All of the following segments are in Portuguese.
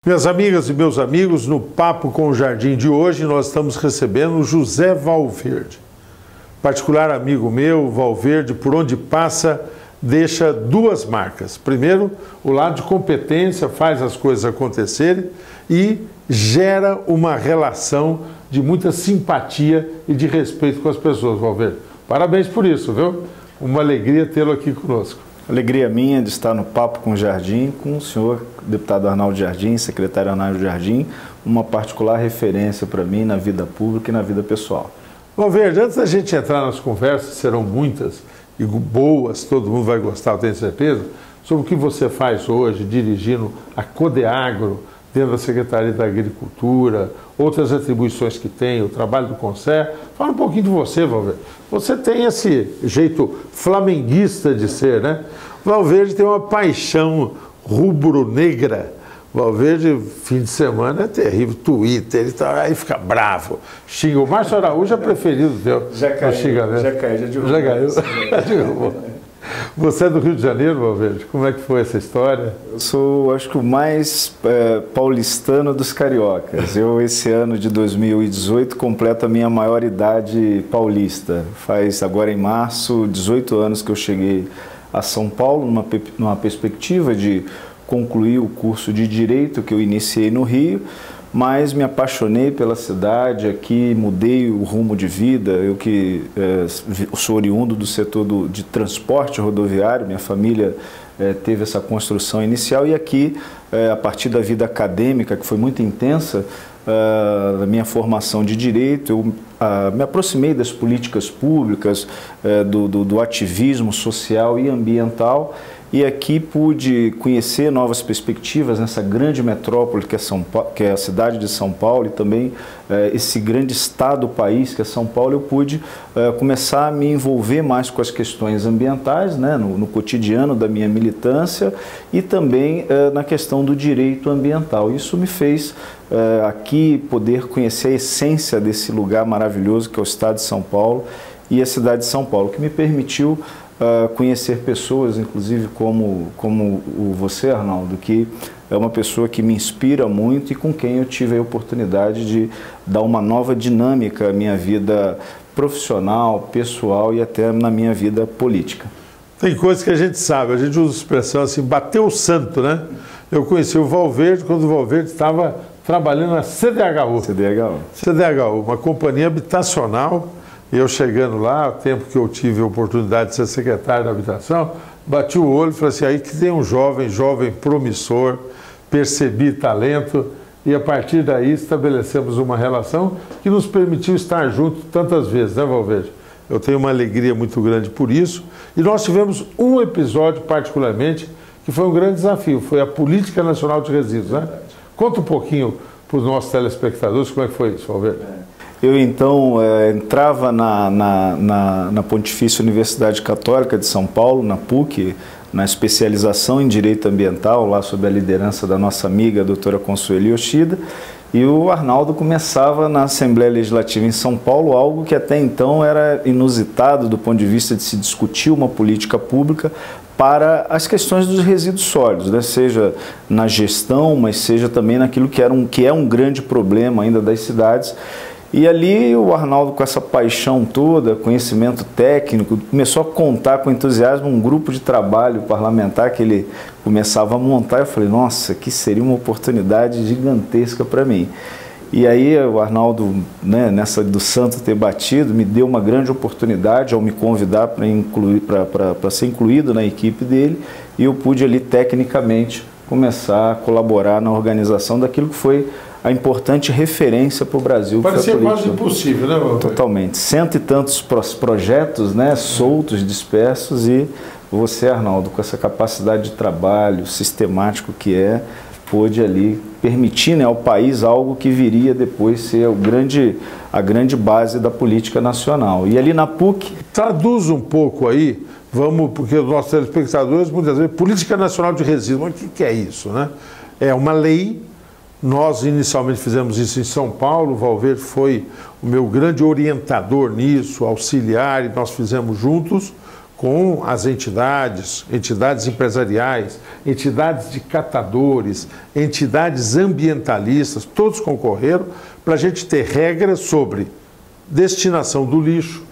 Minhas amigas e meus amigos, no Papo com o Jardim de hoje, nós estamos recebendo o José Valverde. Particular amigo meu, Valverde, por onde passa, deixa duas marcas. Primeiro, o lado de competência, faz as coisas acontecerem e gera uma relação de muita simpatia e de respeito com as pessoas, Valverde. Parabéns por isso, viu? Uma alegria tê-lo aqui conosco. Alegria minha de estar no Papo com o Jardim, com o senhor deputado Arnaldo Jardim, secretário Arnaldo Jardim, uma particular referência para mim na vida pública e na vida pessoal. Valverde, antes da gente entrar nas conversas, serão muitas e boas, todo mundo vai gostar, eu tenho certeza, sobre o que você faz hoje, dirigindo a Codeagro, dentro da Secretaria da Agricultura, outras atribuições que tem, o trabalho do Conselho. Fala um pouquinho de você, Valverde. Você tem esse jeito flamenguista de ser, né? O Valverde tem uma paixão rubro-negra. Valverde, fim de semana, é terrível. Twitter, aí fica bravo. Xinga. O Márcio Araújo é preferido dele. Já caiu, já derrubou. Já caiu. Já derrubou. Você é do Rio de Janeiro, Valverde? Como é que foi essa história? Eu sou, acho que o mais paulistano dos cariocas. Eu, esse ano de 2018, completo a minha maioridade paulista. Faz agora em março, 18 anos que eu cheguei a São Paulo, numa perspectiva de concluir o curso de Direito que eu iniciei no Rio, mas me apaixonei pela cidade aqui, mudei o rumo de vida. Eu que sou oriundo do setor de transporte rodoviário, minha família teve essa construção inicial e aqui, a partir da vida acadêmica, que foi muito intensa, da minha formação de Direito, eu me aproximei das políticas públicas, do ativismo social e ambiental, e aqui pude conhecer novas perspectivas nessa grande metrópole que é a cidade de São Paulo, e também esse grande estado, país que é São Paulo. Eu pude começar a me envolver mais com as questões ambientais, né, no cotidiano da minha militância, e também na questão do direito ambiental. Isso me fez aqui poder conhecer a essência desse lugar maravilhoso que é o estado de São Paulo e a cidade de São Paulo, que me permitiu conhecer pessoas, inclusive como você, Arnaldo, que é uma pessoa que me inspira muito e com quem eu tive a oportunidade de dar uma nova dinâmica à minha vida profissional, pessoal e até na minha vida política. Tem coisas que a gente sabe, a gente usa a expressão assim, bateu o santo, né? Eu conheci o Valverde quando o Valverde estava trabalhando na CDHU. CDHU, uma companhia habitacional. Eu chegando lá, o tempo que eu tive a oportunidade de ser secretário da habitação, bati o olho e falei assim, aí que tem um jovem promissor, percebi talento e a partir daí estabelecemos uma relação que nos permitiu estar juntos tantas vezes, né, Valverde? Eu tenho uma alegria muito grande por isso e nós tivemos um episódio particularmente que foi um grande desafio, foi a Política Nacional de Resíduos, né? Conta um pouquinho para os nossos telespectadores como é que foi isso, Valverde. Eu, então, entrava na Pontifícia Universidade Católica de São Paulo, na PUC, na especialização em Direito Ambiental, lá sob a liderança da nossa amiga, a doutora Consuelo Yoshida, e o Arnaldo começava na Assembleia Legislativa em São Paulo, algo que até então era inusitado do ponto de vista de se discutir uma política pública para as questões dos resíduos sólidos, né? Seja na gestão, mas seja também naquilo que é um grande problema ainda das cidades. E ali o Arnaldo, com essa paixão toda, conhecimento técnico, começou a contar com entusiasmo um grupo de trabalho parlamentar que ele começava a montar. Eu falei, nossa, que seria uma oportunidade gigantesca para mim. E aí o Arnaldo, né, nessa do santo ter batido, me deu uma grande oportunidade ao me convidar para ser incluído na equipe dele, e eu pude ali tecnicamente começar a colaborar na organização daquilo que foi a importante referência para o Brasil. Parecia quase impossível, né, Valverde? Totalmente. Cento e tantos projetos, né, soltos, dispersos, e você, Arnaldo, com essa capacidade de trabalho sistemático que pôde ali permitir, né, ao país algo que viria depois ser a grande base da política nacional. E ali na PUC... Traduz um pouco aí, porque os nossos telespectadores muitas vezes, Política Nacional de Resíduos, mas o que é isso, né? É uma lei. Nós inicialmente fizemos isso em São Paulo, o Valverde foi o meu grande orientador nisso, auxiliar, e nós fizemos juntos com as entidades empresariais, entidades de catadores, entidades ambientalistas, todos concorreram para a gente ter regras sobre destinação do lixo,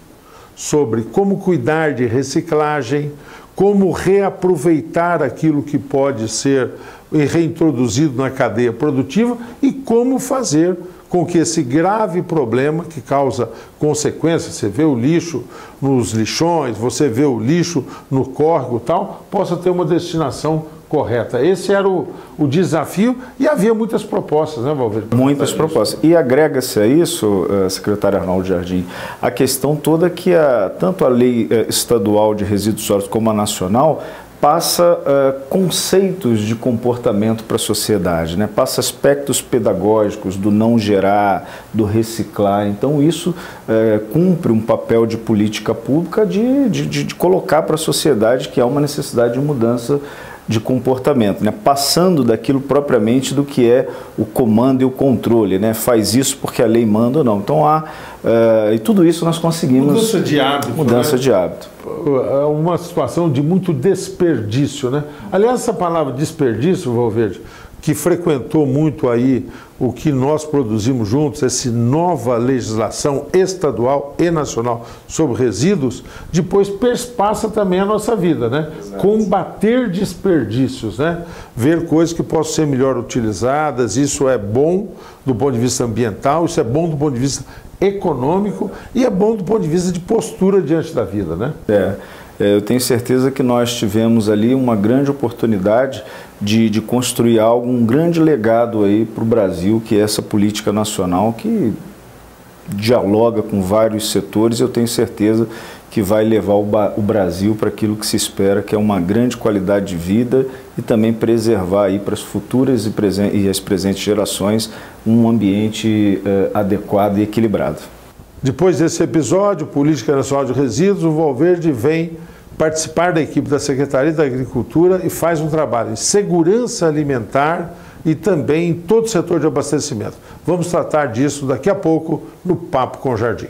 sobre como cuidar de reciclagem, como reaproveitar aquilo que pode ser reintroduzido na cadeia produtiva e como fazer com que esse grave problema que causa consequências, você vê o lixo nos lixões, você vê o lixo no córrego e tal, possa ter uma destinação correta. Esse era o desafio e havia muitas propostas, né, Valverde? Muitas propostas. E agrega-se a isso, secretário Arnaldo Jardim, a questão toda que tanto a lei estadual de resíduos sólidos como a nacional passa conceitos de comportamento para a sociedade, né? Passa aspectos pedagógicos do não gerar, do reciclar. Então isso cumpre um papel de política pública de colocar para a sociedade que há uma necessidade de mudança de comportamento, né? Passando daquilo propriamente do que é o comando e o controle, né? Faz isso porque a lei manda ou não. Então e tudo isso nós conseguimos. Mudança de hábito. Mudança, né? De hábito. É uma situação de muito desperdício, né? Aliás, essa palavra desperdício, Valverde, que frequentou muito aí o que nós produzimos juntos, essa nova legislação estadual e nacional sobre resíduos, depois perspassa também a nossa vida, né? Exato. Combater desperdícios, né? Ver coisas que possam ser melhor utilizadas, isso é bom do ponto de vista ambiental, isso é bom do ponto de vista econômico e é bom do ponto de vista de postura diante da vida, né? Eu tenho certeza que nós tivemos ali uma grande oportunidade de construir algo, um grande legado aí para o Brasil, que é essa política nacional que dialoga com vários setores. Eu tenho certeza que vai levar o Brasil para aquilo que se espera, que é uma grande qualidade de vida e também preservar aí para as futuras e as presentes gerações um ambiente adequado e equilibrado. Depois desse episódio, Política Nacional de Resíduos, o Valverde vem participar da equipe da Secretaria da Agricultura e faz um trabalho em segurança alimentar e também em todo o setor de abastecimento. Vamos tratar disso daqui a pouco no Papo com o Jardim.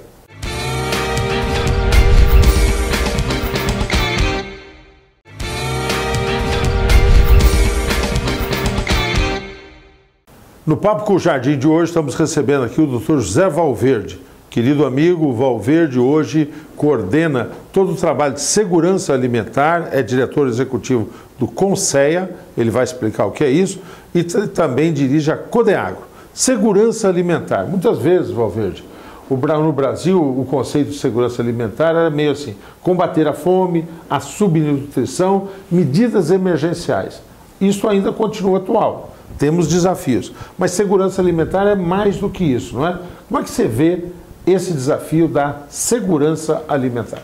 No Papo com o Jardim de hoje estamos recebendo aqui o Dr. José Valverde. Querido amigo, o Valverde hoje coordena todo o trabalho de segurança alimentar, é diretor executivo do Conceia, ele vai explicar o que é isso, e também dirige a Codeagro. Segurança alimentar. Muitas vezes, Valverde, no Brasil o conceito de segurança alimentar era meio assim, combater a fome, a subnutrição, medidas emergenciais. Isso ainda continua atual. Temos desafios, mas segurança alimentar é mais do que isso, não é? Como é que você vê esse desafio da segurança alimentar?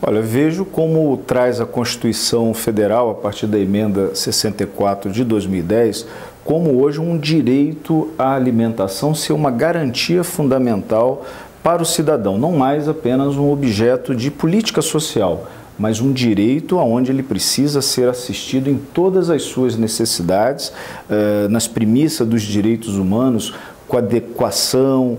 Olha, vejo como traz a Constituição Federal, a partir da emenda 64 de 2010, como hoje um direito à alimentação ser uma garantia fundamental para o cidadão, não mais apenas um objeto de política social, mas um direito aonde ele precisa ser assistido em todas as suas necessidades, nas premissas dos direitos humanos, com adequação,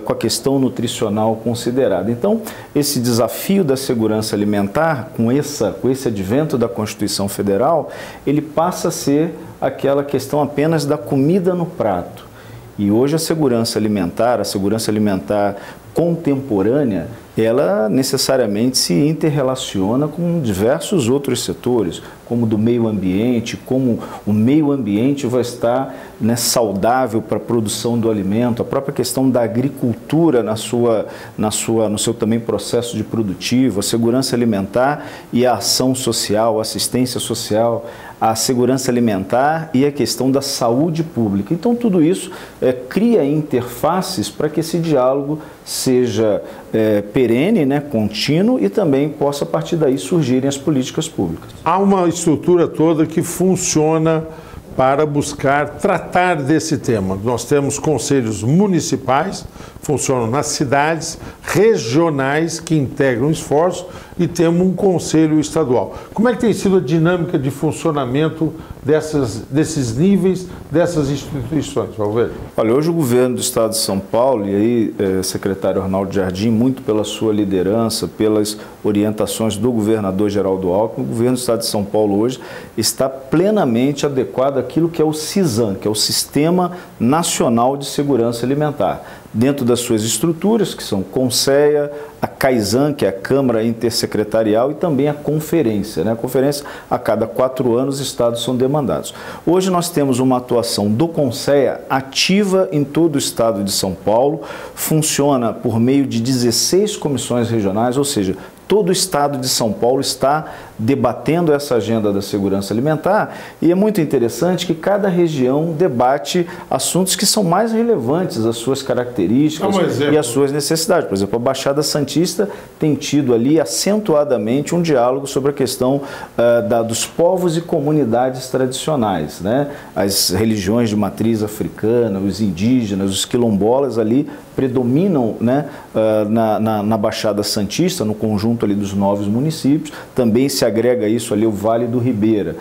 com a questão nutricional considerada. Então, esse desafio da segurança alimentar, com esse advento da Constituição Federal, ele passa a ser aquela questão apenas da comida no prato. E hoje a segurança alimentar contemporânea, ela necessariamente se interrelaciona com diversos outros setores, como do meio ambiente, como o meio ambiente vai estar, né, saudável para a produção do alimento, a própria questão da agricultura no seu também processo de produtivo, a segurança alimentar e a ação social, a assistência social, a segurança alimentar e a questão da saúde pública. Então tudo isso cria interfaces para que esse diálogo seja perene, né, contínuo e também possa a partir daí surgirem as políticas públicas. Há uma estrutura toda que funciona para buscar tratar desse tema. Nós temos conselhos municipais, funcionam nas cidades, regionais que integram esforços e temos um conselho estadual. Como é que tem sido a dinâmica de funcionamento desses níveis, dessas instituições, Valverde? Olha, hoje o governo do Estado de São Paulo, e aí, secretário Arnaldo Jardim, muito pela sua liderança, pelas orientações do governador Geraldo Alckmin, o governo do Estado de São Paulo hoje está plenamente adequado àquilo que é o CISAM, que é o Sistema Nacional de Segurança Alimentar, dentro das suas estruturas, que são CONSEA, a CAISAN, que é a Câmara Intersecretarial, e também a Conferência. A Conferência, a cada 4 anos, os estados são demandados. Hoje nós temos uma atuação do CONSEA ativa em todo o estado de São Paulo, funciona por meio de 16 comissões regionais, ou seja, todo o estado de São Paulo está debatendo essa agenda da segurança alimentar, e é muito interessante que cada região debate assuntos que são mais relevantes às suas características e às suas necessidades. Por exemplo, a Baixada Santista tem tido ali acentuadamente um diálogo sobre a questão dos povos e comunidades tradicionais, As religiões de matriz africana, os indígenas, os quilombolas ali predominam na Baixada Santista, no conjunto ali dos 9 municípios. Também se agrega isso ali o Vale do Ribeira.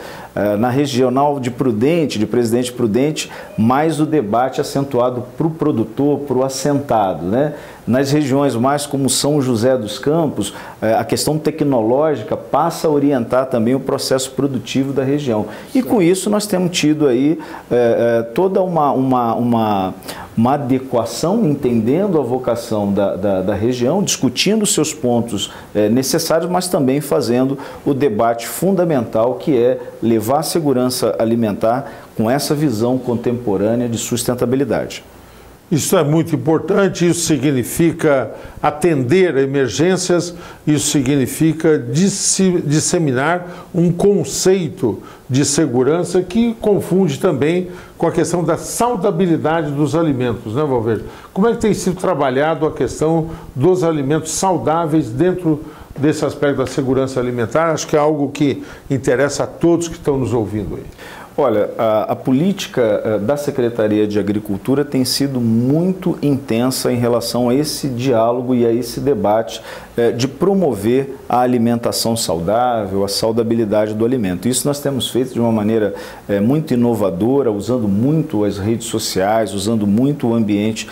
Na regional de Prudente, de Presidente Prudente, mais o debate acentuado para o produtor, para o assentado, Nas regiões mais como São José dos Campos, a questão tecnológica passa a orientar também o processo produtivo da região. E com isso nós temos tido aí toda uma adequação, entendendo a vocação da região, discutindo seus pontos necessários, mas também fazendo o debate fundamental, que é levar a segurança alimentar com essa visão contemporânea de sustentabilidade. Isso é muito importante, isso significa atender a emergências, isso significa disseminar um conceito de segurança que confunde também com a questão da saudabilidade dos alimentos, Valverde? Como é que tem sido trabalhado a questão dos alimentos saudáveis dentro desse aspecto da segurança alimentar? Acho que é algo que interessa a todos que estão nos ouvindo aí. Olha, a política da Secretaria de Agricultura tem sido muito intensa em relação a esse diálogo e a esse debate de promover a alimentação saudável, a saudabilidade do alimento. Isso nós temos feito de uma maneira muito inovadora, usando muito as redes sociais, usando muito o ambiente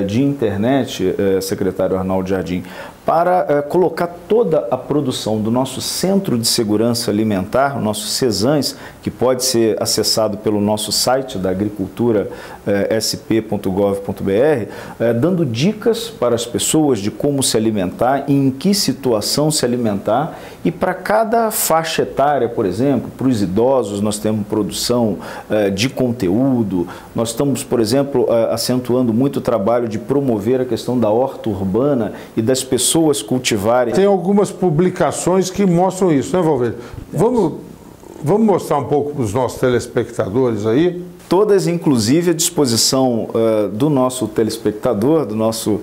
de internet, secretário Arnaldo Jardim, para colocar toda a produção do nosso Centro de Segurança Alimentar, o nosso CESANS, que pode ser acessado pelo nosso site da agricultura, sp.gov.br, dando dicas para as pessoas de como se alimentar e em que situação se alimentar. E para cada faixa etária, por exemplo, para os idosos nós temos produção de conteúdo, nós estamos, por exemplo, acentuando muito o trabalho de promover a questão da horta urbana e das pessoas cultivarem. Tem algumas publicações que mostram isso, Valverde? Vamos mostrar um pouco para os nossos telespectadores aí? Todas, inclusive, à disposição do nosso telespectador, do nosso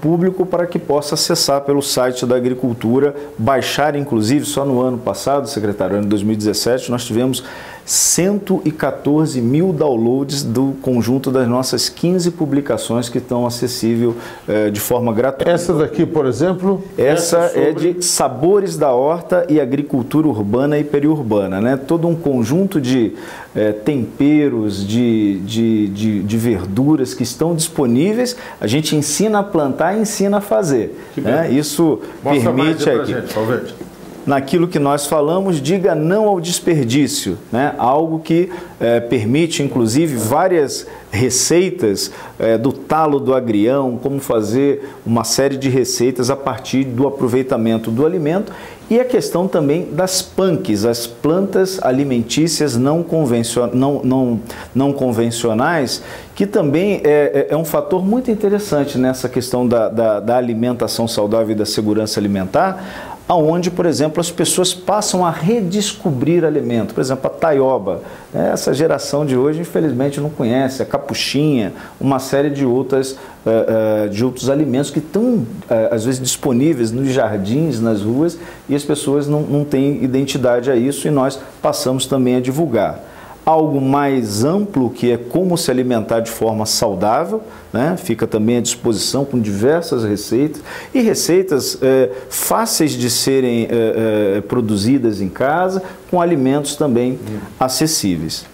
público, para que possa acessar pelo site da Agricultura, baixar, inclusive, só no ano passado, secretário, ano 2017, nós tivemos 114 mil downloads do conjunto das nossas 15 publicações que estão acessíveis de forma gratuita. Essa daqui, por exemplo? Essa é de Sabores da Horta e Agricultura Urbana e Periurbana, Todo um conjunto de temperos, de verduras que estão disponíveis. A gente ensina a plantar e ensina a fazer. Isso mostra permite aqui. Naquilo que nós falamos, diga não ao desperdício, Algo que permite, inclusive, várias receitas do talo do agrião, como fazer uma série de receitas a partir do aproveitamento do alimento, e a questão também das PANCs, as plantas alimentícias não convencionais, que também é um fator muito interessante nessa questão da alimentação saudável e da segurança alimentar, aonde, por exemplo, as pessoas passam a redescobrir alimento. Por exemplo, a taioba. Essa geração de hoje, infelizmente, não conhece. A capuchinha, uma série de outros alimentos que estão, às vezes, disponíveis nos jardins, nas ruas, e as pessoas não têm identidade a isso, e nós passamos também a divulgar. algo mais amplo, que é como se alimentar de forma saudável, né? Fica também à disposição com diversas receitas, e receitas fáceis de serem produzidas em casa, com alimentos também acessíveis.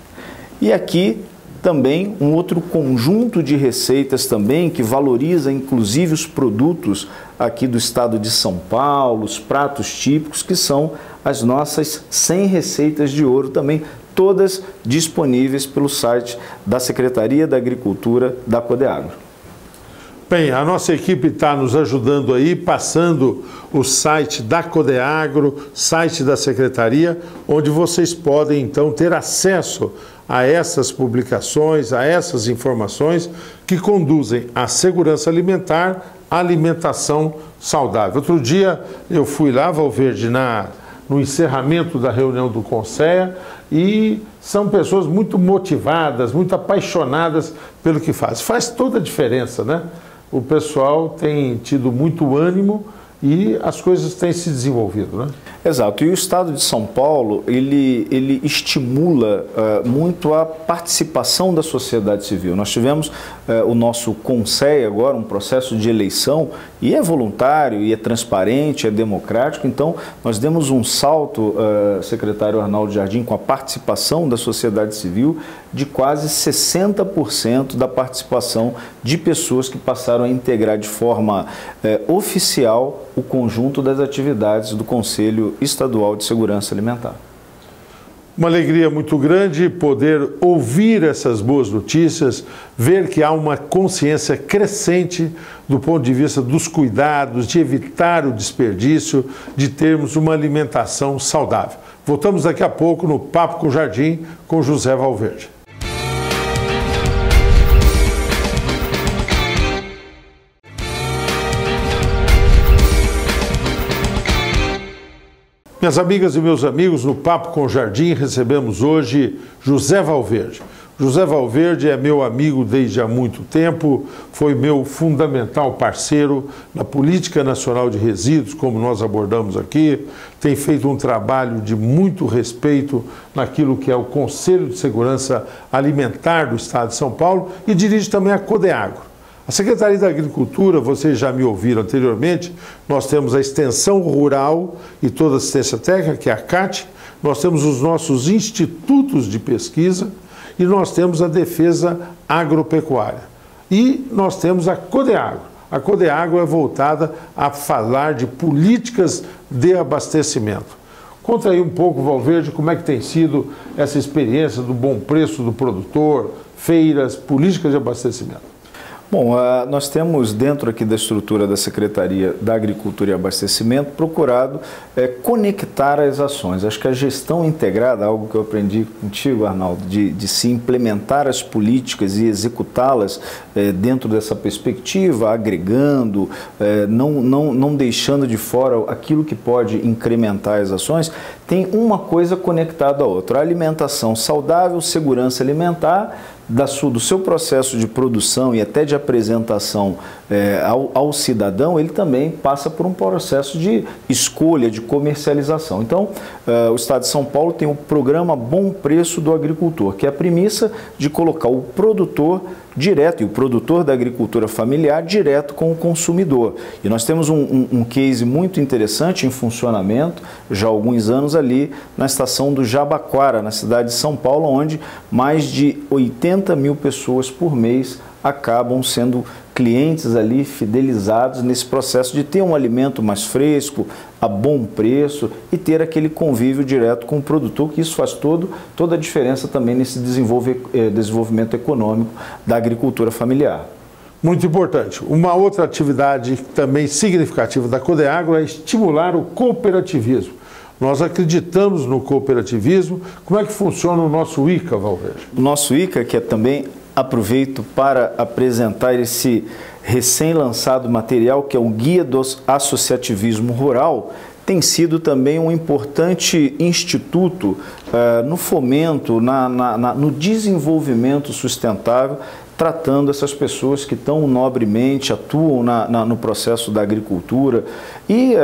E aqui também um outro conjunto de receitas também que valoriza inclusive os produtos aqui do estado de São Paulo, os pratos típicos, que são as nossas 100 receitas de ouro também, todas disponíveis pelo site da Secretaria da Agricultura da Codeagro. Bem, a nossa equipe está nos ajudando aí, passando o site da Codeagro, site da Secretaria, onde vocês podem então ter acesso a essas publicações, a essas informações que conduzem à segurança alimentar, à alimentação saudável. Outro dia eu fui lá, Valverde, no encerramento da reunião do Conceia, e são pessoas muito motivadas, muito apaixonadas pelo que faz. Faz toda a diferença, né? O pessoal tem tido muito ânimo e as coisas têm se desenvolvido, né? Exato, e o Estado de São Paulo, ele estimula muito a participação da sociedade civil. Nós tivemos o nosso Conceia agora, um processo de eleição, e é voluntário, e é transparente, é democrático, então nós demos um salto, secretário Arnaldo Jardim, com a participação da sociedade civil, de quase 60% da participação de pessoas que passaram a integrar de forma oficial o conjunto das atividades do Conselho Estadual de Segurança Alimentar. Uma alegria muito grande poder ouvir essas boas notícias, ver que há uma consciência crescente do ponto de vista dos cuidados, de evitar o desperdício, de termos uma alimentação saudável. Voltamos daqui a pouco no Papo com o Jardim, com José Valverde. Minhas amigas e meus amigos, no Papo com o Jardim recebemos hoje José Valverde. José Valverde é meu amigo desde há muito tempo, foi meu fundamental parceiro na Política Nacional de Resíduos, como nós abordamos aqui, tem feito um trabalho de muito respeito naquilo que é o Conselho de Segurança Alimentar do Estado de São Paulo e dirige também a Codeagro. A Secretaria da Agricultura, vocês já me ouviram anteriormente, nós temos a Extensão Rural e toda a assistência técnica, que é a CAT, nós temos os nossos institutos de pesquisa e nós temos a Defesa Agropecuária. E nós temos a Codeagro. A Codeagro é voltada a falar de políticas de abastecimento. Conta aí um pouco, Valverde, como é que tem sido essa experiência do bom preço do produtor, feiras, políticas de abastecimento. Bom, nós temos dentro aqui da estrutura da Secretaria da Agricultura e Abastecimento procurado conectar as ações. Acho que a gestão integrada, algo que eu aprendi contigo, Arnaldo, de se implementar as políticas e executá-las dentro dessa perspectiva, agregando, não deixando de fora aquilo que pode incrementar as ações, tem uma coisa conectada à outra. A alimentação saudável, segurança alimentar, do seu processo de produção e até de apresentação ao cidadão, ele também passa por um processo de escolha, de comercialização. Então, o Estado de São Paulo tem o programa Bom Preço do Agricultor, que é a premissa de colocar o produtor direto e o produtor da agricultura familiar direto com o consumidor. E nós temos um case muito interessante em funcionamento já há alguns anos ali na estação do Jabaquara, na cidade de São Paulo, onde mais de 80 mil pessoas por mês acabam sendo clientes ali fidelizados nesse processo de ter um alimento mais fresco, a bom preço e ter aquele convívio direto com o produtor, que isso faz toda a diferença também nesse desenvolvimento econômico da agricultura familiar. Muito importante. Uma outra atividade também significativa da Codeagro é estimular o cooperativismo. Nós acreditamos no cooperativismo. Como é que funciona o nosso ICA, Valverde? O nosso ICA, que é também, aproveito para apresentar esse recém-lançado material, que é o Guia do Associativismo Rural, tem sido também um importante instituto no fomento, no desenvolvimento sustentável, tratando essas pessoas que tão nobremente atuam no processo da agricultura e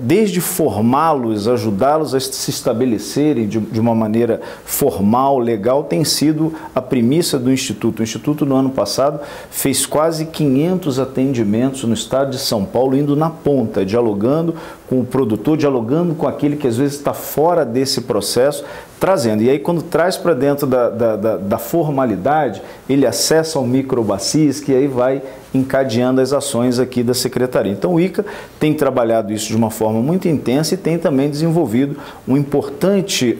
desde formá-los, ajudá-los a se estabelecerem de uma maneira formal, legal, tem sido a premissa do Instituto. O Instituto, no ano passado, fez quase 500 atendimentos no estado de São Paulo, indo na ponta, dialogando com o produtor, dialogando com aquele que às vezes está fora desse processo, trazendo. E aí, quando traz para dentro da formalidade, ele acessa ao microbacias, que aí vai encadeando as ações aqui da Secretaria. Então, o ICA tem trabalhado isso de uma forma muito intensa e tem também desenvolvido uma importante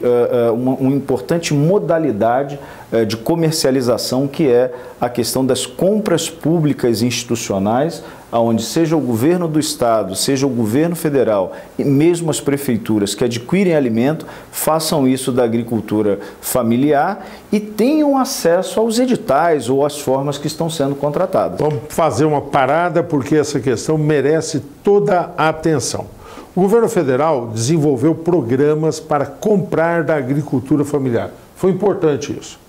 modalidade de comercialização, que é a questão das compras públicas institucionais, onde seja o governo do estado, seja o governo federal e mesmo as prefeituras que adquirem alimento, façam isso da agricultura familiar e tenham acesso aos editais ou às formas que estão sendo contratadas. Vamos fazer uma parada, porque essa questão merece toda a atenção. O governo federal desenvolveu programas para comprar da agricultura familiar. Foi importante isso.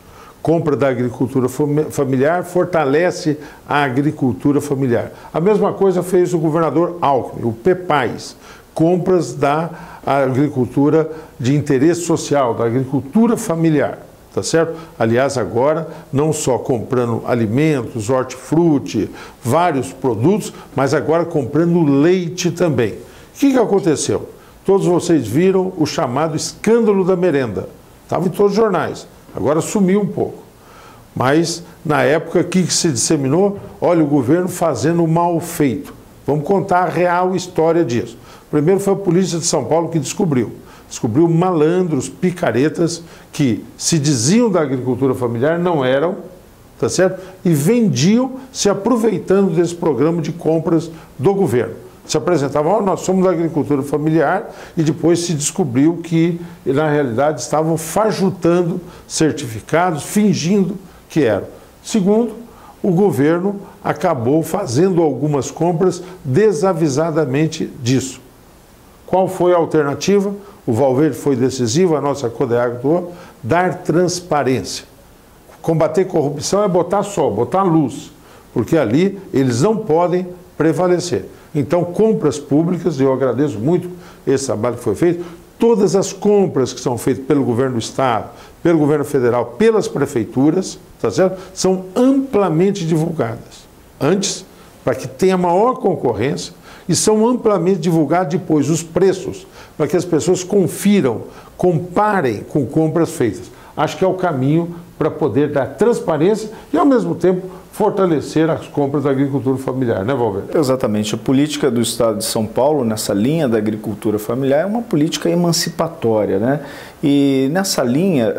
Compra da agricultura familiar fortalece a agricultura familiar. A mesma coisa fez o governador Alckmin, o PEPAIS, compras da agricultura de interesse social, da agricultura familiar, tá certo? Aliás, agora, não só comprando alimentos, hortifruti, vários produtos, mas agora comprando leite também. O que aconteceu? Todos vocês viram o chamado escândalo da merenda. Estava em todos os jornais. Agora sumiu um pouco. Mas, na época, o que se disseminou? Olha, o governo fazendo o mal feito. Vamos contar a real história disso. Primeiro foi a Polícia de São Paulo que descobriu. Descobriu malandros, picaretas, que se diziam da agricultura familiar, não eram, tá certo? E vendiam, se aproveitando desse programa de compras do governo. Se apresentavam, nós somos da agricultura familiar, e depois se descobriu que, na realidade, estavam fajutando certificados, fingindo que eram. Segundo, o governo acabou fazendo algumas compras desavisadamente disso. Qual foi a alternativa? O Valverde foi decisivo, a nossa Codeagro atuou, dar transparência. Combater corrupção é botar sol, botar luz, porque ali eles não podem prevalecer. Então, compras públicas, e eu agradeço muito esse trabalho que foi feito, todas as compras que são feitas pelo governo do estado, pelo governo federal, pelas prefeituras, tá certo? São amplamente divulgadas. Antes, para que tenha maior concorrência, e são amplamente divulgados depois os preços, para que as pessoas confiram, comparem com compras feitas. Acho que é o caminho para poder dar transparência e, ao mesmo tempo, fortalecer as compras da agricultura familiar, né, Valverde? Exatamente. A política do Estado de São Paulo, nessa linha da agricultura familiar, é uma política emancipatória, né? E nessa linha,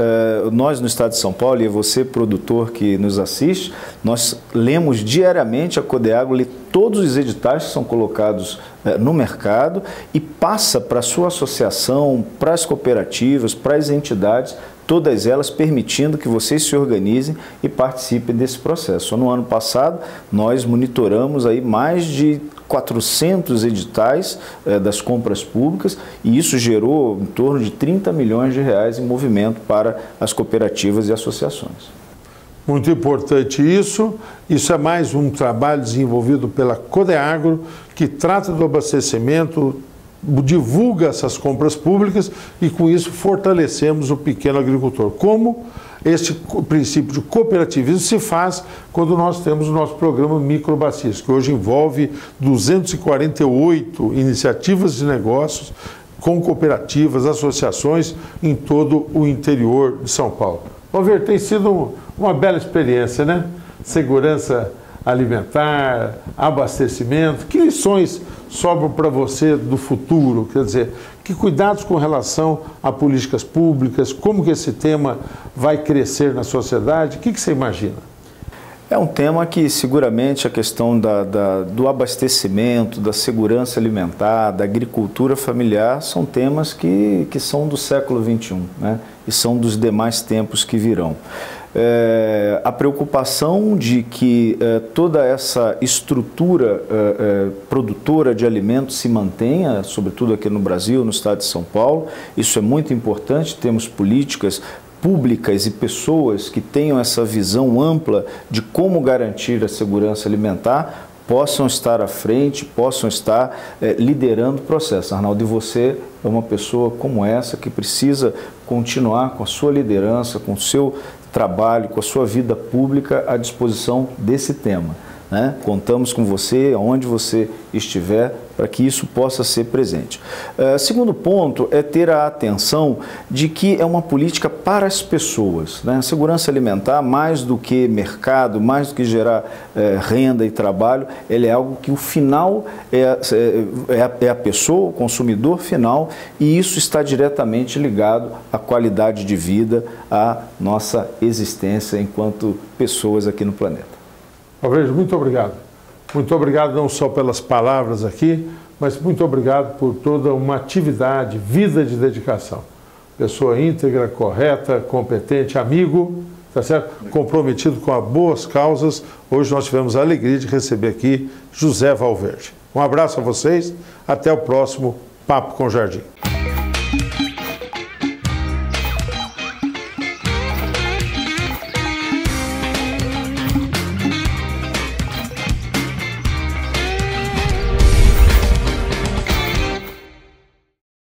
nós no Estado de São Paulo, e você, produtor que nos assiste, nós lemos diariamente, a Codeagro lê todos os editais que são colocados no mercado e passa para a sua associação, para as cooperativas, para as entidades, todas elas permitindo que vocês se organizem e participem desse processo. Só no ano passado, nós monitoramos aí mais de 400 editais das compras públicas e isso gerou em torno de 30 milhões de reais em movimento para as cooperativas e associações. Muito importante isso. Isso é mais um trabalho desenvolvido pela Codeagro, que trata do abastecimento, divulga essas compras públicas e com isso fortalecemos o pequeno agricultor. Como este princípio de cooperativismo se faz quando nós temos o nosso programa Microbacias, que hoje envolve 248 iniciativas de negócios com cooperativas, associações em todo o interior de São Paulo. Valverde, tem sido uma bela experiência, né? Segurança alimentar, abastecimento. Que lições sobram para você do futuro? Quer dizer, que cuidados com relação a políticas públicas, como que esse tema vai crescer na sociedade? O que você imagina? É um tema que seguramente a questão do abastecimento, da segurança alimentar, da agricultura familiar são temas que são do século XXI, né? E são dos demais tempos que virão. A preocupação de que toda essa estrutura produtora de alimentos se mantenha, sobretudo aqui no Brasil, no estado de São Paulo, isso é muito importante, temos políticas públicas e pessoas que tenham essa visão ampla de como garantir a segurança alimentar, possam estar à frente, possam estar liderando o processo. Arnaldo, e você é uma pessoa como essa que precisa continuar com a sua liderança, com o seu trabalho, com a sua vida pública à disposição desse tema, né? Contamos com você, onde você estiver, para que isso possa ser presente. Segundo ponto é ter a atenção de que é uma política para as pessoas, né? A segurança alimentar, mais do que mercado, mais do que gerar renda e trabalho, ele é algo que o final é a pessoa, o consumidor final, e isso está diretamente ligado à qualidade de vida, à nossa existência enquanto pessoas aqui no planeta. Valverde, muito obrigado. Muito obrigado não só pelas palavras aqui, mas muito obrigado por toda uma atividade, vida de dedicação. Pessoa íntegra, correta, competente, amigo, tá certo? Comprometido com as boas causas. Hoje nós tivemos a alegria de receber aqui José Valverde. Um abraço a vocês, até o próximo Papo com Jardim.